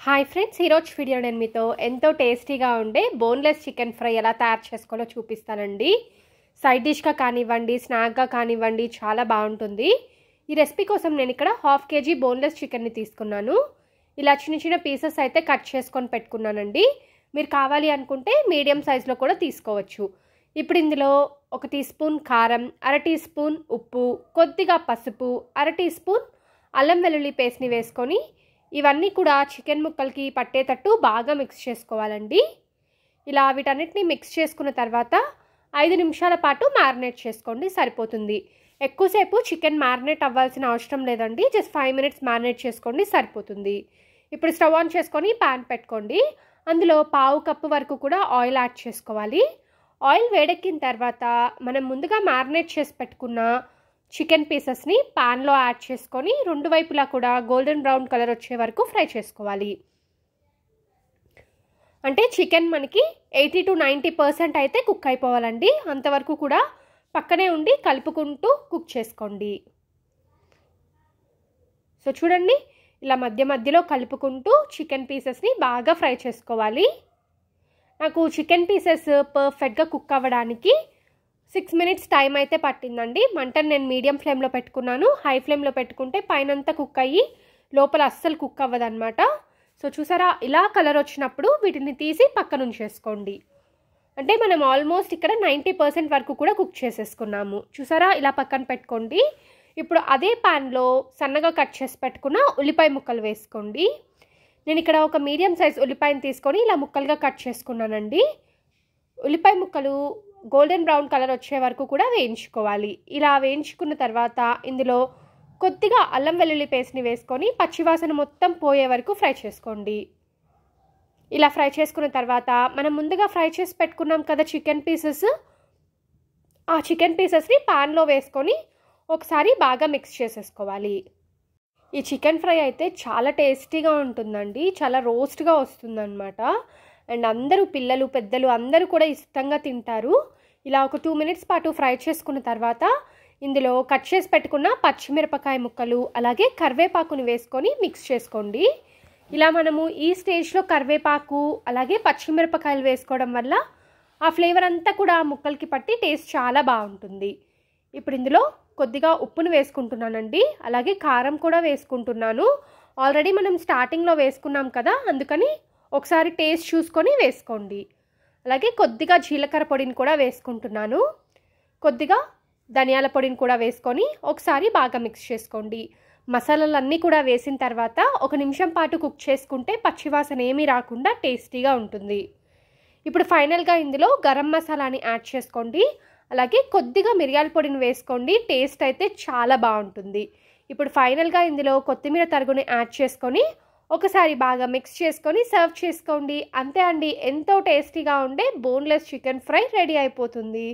Hi friends, ఈరోజు video నేను మీతో ఎంతో టేస్టీగా ఉండే బోన్లెస్ చికెన్ ఫ్రై ఎలా తయారు చేసుకోవాలో చూపిస్తానండి. సైడ్ డిష్గా కానివ్వండి, స్నాక్గా కానివ్వండి, చాలా బాగుంటుంది. ఈ రెసిపీ కోసం నేను ఇక్కడ 1/2 kg బోన్లెస్ చికెన్ని తీసుకున్నాను. ఇలా చిన్న చిన్న పీసెస్ అయితే కట్ చేసుకొని పెట్టుకున్నానండి. మీరు కావాలి అనుకుంటే మీడియం సైజులో కూడా తీసుకోవచ్చు. ఇప్పుడు ఇందులో 1 టీ స్పూన్ కారం, 1/2 టీ స్పూన్ ఉప్పు, కొద్దిగా పసుపు, 1/2 టీ స్పూన్ అల్లం వెల్లుల్లి పేస్ట్ని వేసుకొని ఇవన్నీ కూడా చికెన్ ముక్కలకి పట్టేటట్టు బాగా మిక్స్ చేసుకోవాలండి. ఇలా వీటన్నిటిని మిక్స్ చేసుకున్న తర్వాత 5 నిమిషాల పాటు మ్యారినేట్ చేసుకోండి, సరిపోతుంది. ఎక్కువసేపు చికెన్ మ్యారినేట్ అవ్వాల్సిన అవసరం లేదండి. జస్ట్ 5 మినిట్స్ మ్యారినేట్ చేసుకోండి, సరిపోతుంది. ఇప్పుడు స్టవ్ ఆన్ చేసుకొని ప్యాన్ పెట్టుకోండి. అందులో 1/2 కప్పు వరకు కూడా ఆయిల్ యాడ్ చేసుకోవాలి. ఆయిల్ వేడెక్కిన తర్వాత మనం ముందుగా మ్యారినేట్ చేసి పెట్టుకున్న చికెన్ పీసెస్ని ప్యాన్లో యాడ్ చేసుకొని రెండు వైపులా కూడా గోల్డెన్ బ్రౌన్ కలర్ వచ్చే వరకు ఫ్రై చేసుకోవాలి. అంటే చికెన్ మనకి 80 to 90% అయితే కుక్ అయిపోవాలండి. అంతవరకు కూడా పక్కనే ఉండి కలుపుకుంటూ కుక్ చేసుకోండి. సో చూడండి, ఇలా మధ్య మధ్యలో కలుపుకుంటూ చికెన్ పీసెస్ని బాగా ఫ్రై చేసుకోవాలి. నాకు చికెన్ పీసెస్ పర్ఫెక్ట్గా కుక్ అవ్వడానికి 6 మినిట్స్ టైం అయితే పట్టిందండి. మంటను నేను మీడియం ఫ్లేమ్లో పెట్టుకున్నాను. హై ఫ్లేమ్లో పెట్టుకుంటే పైనంతా కుక్ అయ్యి లోపల అస్సలు కుక్ అవ్వదన్నమాట. సో చూసారా, ఇలా కలర్ వచ్చినప్పుడు వీటిని తీసి పక్కన ఉంచేసుకోండి. అంటే మనం ఆల్మోస్ట్ ఇక్కడ 90% వరకు కూడా కుక్ చేసేసుకున్నాము. చూసారా, ఇలా పక్కన పెట్టుకోండి. ఇప్పుడు అదే ప్యాన్లో సన్నగా కట్ చేసి పెట్టుకున్న ఉల్లిపాయ ముక్కలు వేసుకోండి. నేను ఇక్కడ ఒక మీడియం సైజ్ ఉల్లిపాయను తీసుకొని ఇలా ముక్కలుగా కట్ చేసుకున్నానండి. ఉల్లిపాయ ముక్కలు గోల్డెన్ బ్రౌన్ కలర్ వచ్చే వరకు కూడా వేయించుకోవాలి. ఇలా వేయించుకున్న తర్వాత ఇందులో కొద్దిగా అల్లం వెల్లుల్లి పేస్ట్ని వేసుకొని పచ్చివాసన మొత్తం పోయే వరకు ఫ్రై చేసుకోండి. ఇలా ఫ్రై చేసుకున్న తర్వాత మనం ముందుగా ఫ్రై చేసి పెట్టుకున్నాం కదా చికెన్ పీసెస్, ఆ చికెన్ పీసెస్ని ప్యాన్లో వేసుకొని ఒకసారి బాగా మిక్స్ చేసేసుకోవాలి. ఈ చికెన్ ఫ్రై అయితే చాలా టేస్టీగా ఉంటుందండి. చాలా రోస్ట్గా వస్తుందన్నమాట. అండ్ అందరూ పిల్లలు పెద్దలు అందరూ కూడా ఇష్టంగా తింటారు. ఇలా ఒక 2 మినిట్స్ పాటు ఫ్రై చేసుకున్న తర్వాత ఇందులో కట్ చేసి పెట్టుకున్న పచ్చిమిరపకాయ ముక్కలు అలాగే కరివేపాకుని వేసుకొని మిక్స్ చేసుకోండి. ఇలా మనము ఈ స్టేజ్లో కరివేపాకు అలాగే పచ్చిమిరపకాయలు వేసుకోవడం వల్ల ఆ ఫ్లేవర్ అంతా కూడా ముక్కలకి పట్టి టేస్ట్ చాలా బాగుంటుంది. ఇప్పుడు ఇందులో కొద్దిగా ఉప్పును వేసుకుంటున్నానండి. అలాగే కారం కూడా వేసుకుంటున్నాను. ఆల్రెడీ మనం స్టార్టింగ్లో వేసుకున్నాం కదా, అందుకని ఒకసారి టేస్ట్ చూసుకొని వేసుకోండి. అలాగే కొద్దిగా జీలకర్ర పొడిని కూడా వేసుకుంటున్నాను. కొద్దిగా ధనియాల పొడిని కూడా వేసుకొని ఒకసారి బాగా మిక్స్ చేసుకోండి. మసాలాలన్నీ కూడా వేసిన తర్వాత 1 నిమిషం పాటు కుక్ చేసుకుంటే పచ్చివాసన ఏమీ రాకుండా టేస్టీగా ఉంటుంది. ఇప్పుడు ఫైనల్గా ఇందులో గరం మసాలాని యాడ్ చేసుకోండి. అలాగే కొద్దిగా మిరియాల పొడిని వేసుకోండి. టేస్ట్ అయితే చాలా బాగుంటుంది. ఇప్పుడు ఫైనల్గా ఇందులో కొత్తిమీర తరుగుని యాడ్ చేసుకొని ఒకసారి బాగా మిక్స్ చేసుకొని సర్వ్ చేసుకోండి. అంతే అండి, ఎంతో టేస్టీగా ఉండే బోన్లెస్ చికెన్ ఫ్రై రెడీ అయిపోతుంది.